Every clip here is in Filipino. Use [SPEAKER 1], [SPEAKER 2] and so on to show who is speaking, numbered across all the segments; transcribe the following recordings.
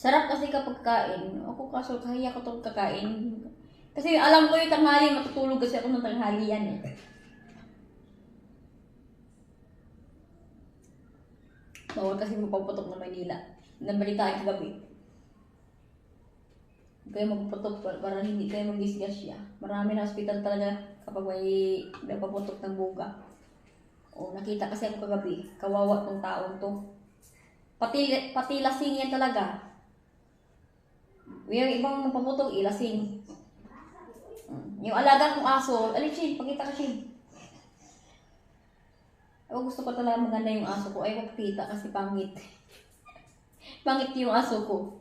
[SPEAKER 1] Sarap kasi kapag kain. Ako kaso kaya ko itong kakain. Kasi alam ko yung tanghali, matutulog kasi ako ng tanghalian eh. Bawal kasi magpaputok ng Manila. Nabalitaan kagabi. Kaya magpaputok para hindi kayo mag-disgrasya. Marami na hospital talaga kapag may nagpaputok ng buga. O nakita kasi ako kagabi, kawawa tong taong to. Pati lasing yan talaga. Yung ibang magpaputok, ilasing. Yung alaga kong aso, Shin, pakita ka Shin. Ako gusto ko talaga maganda yung aso ko. Ayaw ko pakita kasi pangit. Pangit yung aso ko.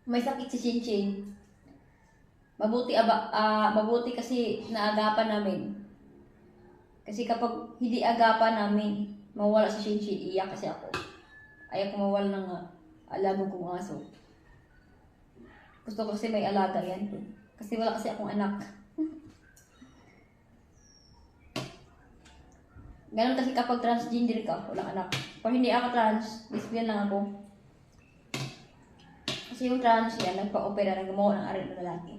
[SPEAKER 1] May sakit si Shin. Mabuti kasi naagapan namin. Kasi kapag hindi agapan namin, mawala si Shin. Iyak kasi ako. Ayaw ko mawala ng alaga kong aso. Gusto ko kasi may alaga yan. Kasi wala kasi akong anak. Ganun kasi kapag transgender ka, walang anak. Pag hindi ako trans, lesbian lang ako. Kasi yung trans yan, nagpa-opera, naggumawa ng aral ng lalaki.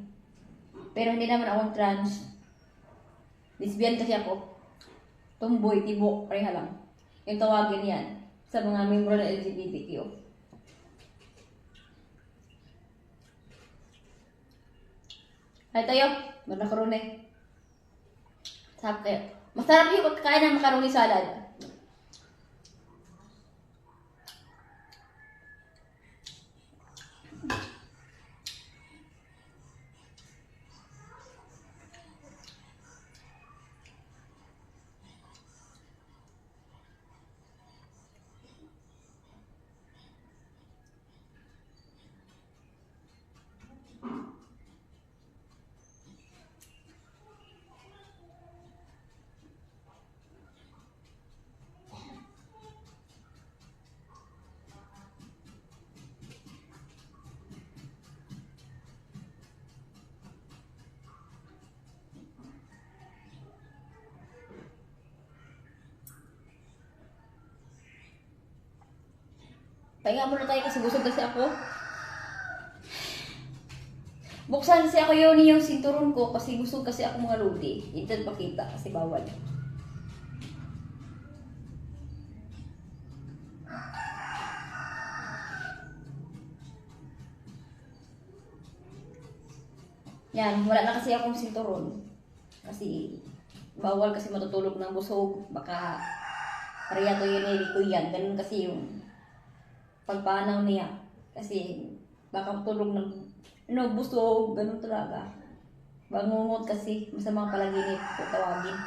[SPEAKER 1] Pero hindi naman akong trans. Lesbian kasi ako. Tomboy, tibok, pareha lang. Yung tawagin yan sa mga membro ng LGBTQ. Hay tayo, macaroni. Sarap tayo. Masarap yung pagkain ng macaroni salad. Pahinga muna tayo kasi busog kasi ako. Buksan kasi ako yun yung sinturon ko kasi busog kasi ako mga lodi. Hindi pakita kasi bawal. Yan, wala na kasi akong sinturon. Kasi bawal kasi matutulog ng busog. Baka pareha to yun ko yan. Ganun kasi yung pagpanaw niya. Kasi baka tulog ng busog. Ganun talaga. Bangungot kasi. Masamang palaginip kung tawagin.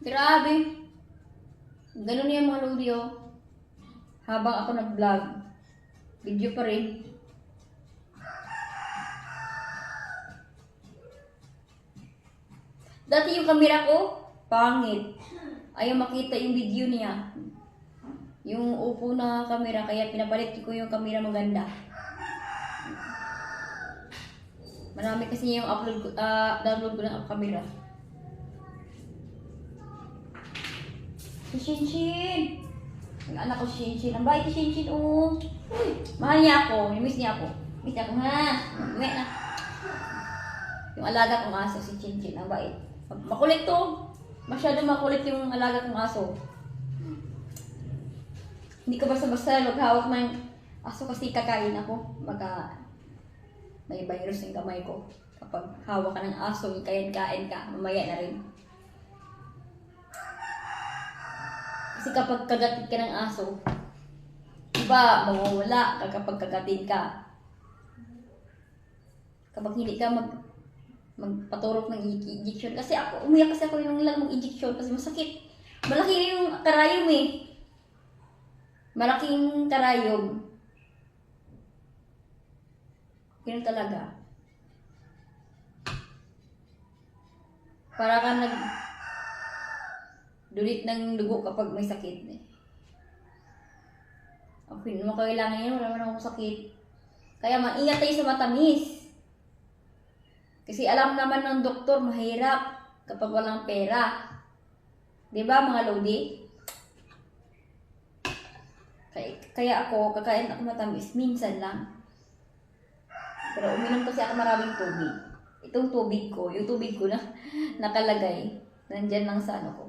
[SPEAKER 1] Grabe. Ganun yung mga audio. Habang ako nag-vlog. Video pa rin. Dati yung camera ko, pangit. Ayaw makita yung video niya. Yung upo na camera, kaya pinapalit ko yung camera maganda. Marami kasi yung download ko ng camera. Si Shinshin! Yung anak ko si Shinshin. Ang bait ni Shinshin, oh. Uy, mahal niya ako. Miss niya ako. Miss niya ako, ha? Uwi na. Yung alaga kong aso, si Shinshin. Ang bait. Makulit to. Masyado makulit yung alaga kong aso. Hindi ko basta-basta maghawak ng aso kasi kakain ako. Baka may virus yung kamay ko. Kapag hawak ka ng aso, kain-kain ka, mamaya na rin. Kasi kapag kagatin ka ng aso, iba, mawawala kapag kagatin ka. Kapag hindi ka magpaturok ng injection. Kasi ako, umiyak kasi ako yung lang mag-injection kasi masakit. Malaki yung karayom eh. Malaking karayom. Ganun talaga. Para ka dulit ng dugo kapag may sakit eh. Okay, naman kailangan yun, wala naman akong sakit. Kaya maingat tayo sa matamis. Kasi alam naman ng doktor, mahirap kapag walang pera. 'Di ba mga Lodi? Kaya ako, kakain ako matamis, minsan lang. Pero uminom kasi ako maraming tubig. Itong tubig ko, yung tubig ko na nakalagay, nandyan lang sa ano ko.